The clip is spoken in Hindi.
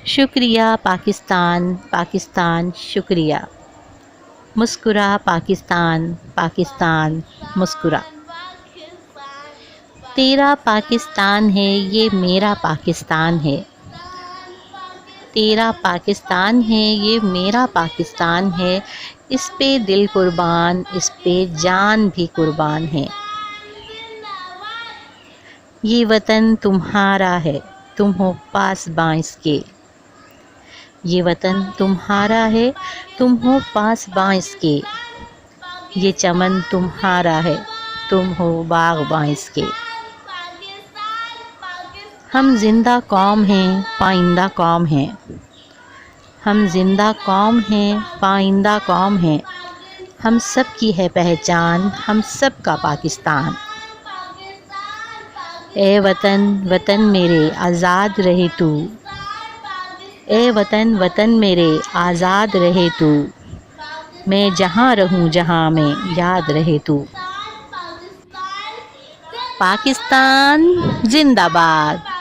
शुक्रिया पाकिस्तान, पाकिस्तान शुक्रिया। मुस्कुरा पाकिस्तान, पाकिस्तान मुस्कुरा। तेरा पाकिस्तान है ये मेरा पाकिस्तान है। तेरा पाकिस्तान है ये मेरा पाकिस्तान है। इस पे दिल कुर्बान, इस पे जान भी कुर्बान है। ये वतन तुम्हारा है, तुम हो पासबां इसके। ये वतन तुम्हारा है, तुम हो पासबां इसके। ये चमन तुम्हारा है, तुम हो बाग़बां इसके। हम जिंदा कौम हैं, पाइंदा कौम हैं। हम जिंदा कौम हैं, पाइंदा कौम हैं। हम सब की है पहचान, हम सब का पाकिस्तान। ए वतन वतन मेरे आज़ाद रहे तू। ए वतन वतन मेरे आज़ाद रहे तू। मैं जहाँ रहूँ जहाँ में याद रहे तू। पाकिस्तान जिंदाबाद।